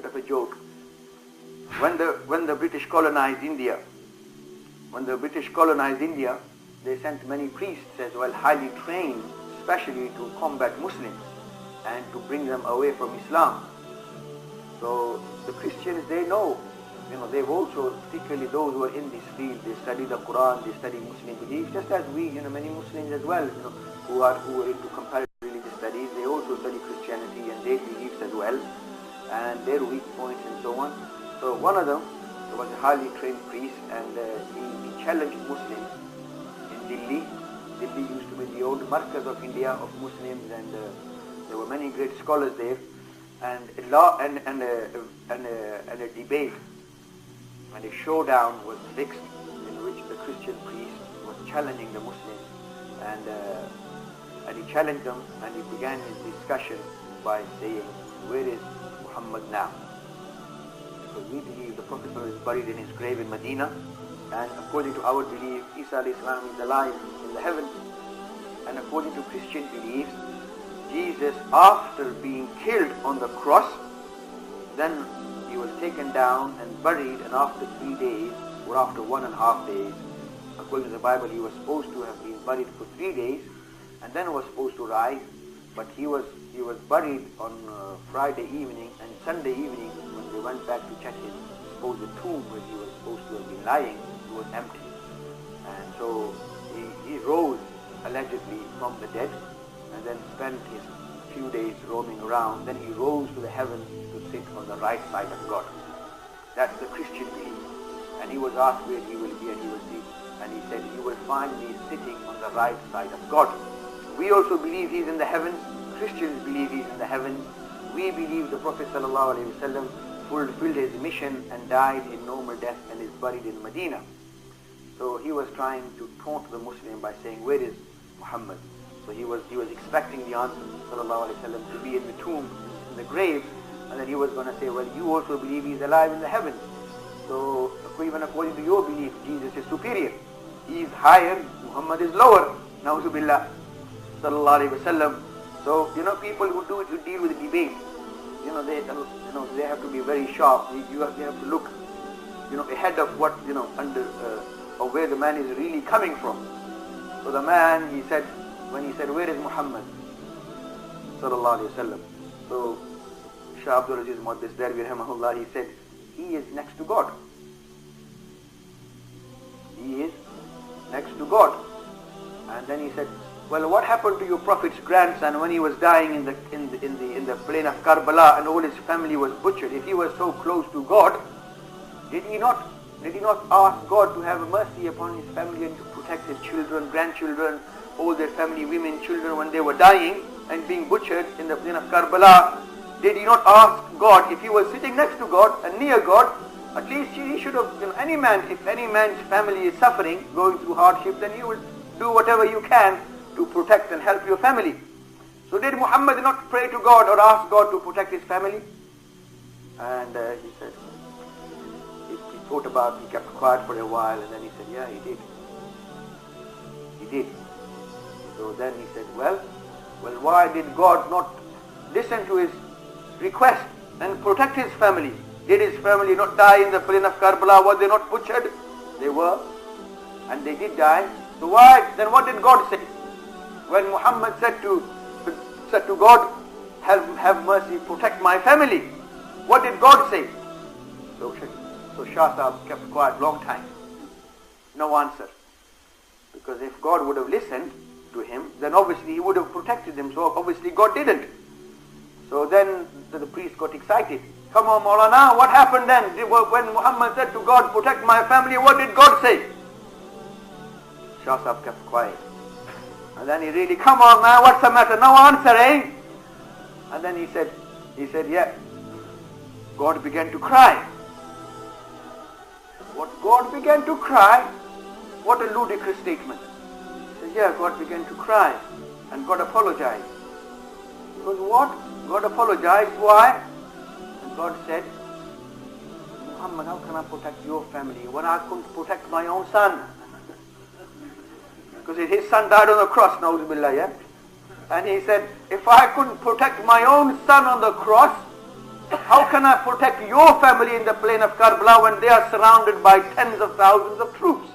of a joke. When the British colonized India, they sent many priests as well, highly trained, especially to combat Muslims and to bring them away from Islam. So the Christians, they know, they've also, particularly those who are in this field, they study the Quran, they study Muslim beliefs, just as we, many Muslims as well, who are into comparative religious studies, they also study Christianity and their beliefs as well, and their weak points and so on. So one of them was a highly trained priest, and he challenged Muslims in Delhi. Delhi used to be the old markaz of India, of Muslims, and there were many great scholars there, and a debate and a showdown was fixed in which the Christian priest was challenging the Muslims, and he challenged them, and he began his discussion by saying, "Where is Muhammad now?" Because we believe the Prophet is buried in his grave in Medina, and according to our belief, Isa alayhi salam is alive in the heavens, and according to Christian beliefs, Jesus, after being killed on the cross, then he was taken down and buried, and after 3 days, or after 1.5 days, according to the Bible, he was supposed to have been buried for 3 days, and then was supposed to rise, but he was buried on Friday evening, and Sunday evening, when they went back to check his supposed tomb where he was supposed to have been lying, it was empty. And so he rose, allegedly, from the dead, and then spent his few days roaming around. Then he rose to the heavens to sit on the right side of God. That's the Christian belief. And he was asked where he will be, and he said, "You will find me sitting on the right side of God." We also believe he's in the heavens. Christians believe he's in the heavens. We believe the Prophet ﷺ fulfilled his mission and died in normal death and is buried in Medina. So he was trying to taunt the Muslim by saying, "Where is Muhammad?" So he was expecting the answer ﷺ to be in the tomb, in the grave, and then he was going to say, "Well, you also believe he's alive in the heavens. So even according to your belief, Jesus is superior. He is higher, Muhammad is lower. Na'udhu billah, sallallahu alaihi wasallam." So people who deal with debate, they have to be very sharp. You have to look, ahead of what or where the man is really coming from. So the man, when he said, "Where is Muhammad?" sallallahu alaihi wasallam. So Shah Abdul Aziz Muhaddis Darwi rahimahullah, he said, "He is next to God. He is next to God." And then he said, "Well, what happened to your Prophet's grandson when he was dying in the plain of Karbala and all his family was butchered? If he was so close to God, did he not ask God to have mercy upon his family and to protect his children, grandchildren, all their family, women, children, when they were dying and being butchered in the plain of Karbala? Did he not ask God, if he was sitting next to God and near God, at least he should have, if any man's family is suffering, going through hardship, then you will do whatever you can to protect and help your family. So did Muhammad not pray to God or ask God to protect his family?" And he said, he thought about, he kept quiet for a while, and then he said, "Yeah, he did. He did." So then he said, well, why did God not listen to his request and protect his family? Did his family not die in the plain of Karbala? Were they not butchered? They were, and they did die. So why? Then what did God say? When Muhammad said to God, have mercy, protect my family, what did God say? So Shah Sahib kept quiet long time. No answer. Because if God would have listened to him, then obviously he would have protected him. So obviously God didn't. So then the priest got excited. "Come on, Maulana, what happened then? When Muhammad said to God, protect my family, what did God say?" Shah Sahib kept quiet. And then he really, "Come on, man, what's the matter? No answer, eh?" And then he said, "Yeah." God began to cry. What, God began to cry? What a ludicrous statement. He said, "Yeah, God began to cry, and God apologized." Because what? God apologized. Why? And God said, "Muhammad, how can I protect your family when I couldn't protect my own son?" Because his son died on the cross, na'udhu billah, yeah? And he said, "If I couldn't protect my own son on the cross, How can I protect your family in the plain of Karbala when they are surrounded by tens of thousands of troops?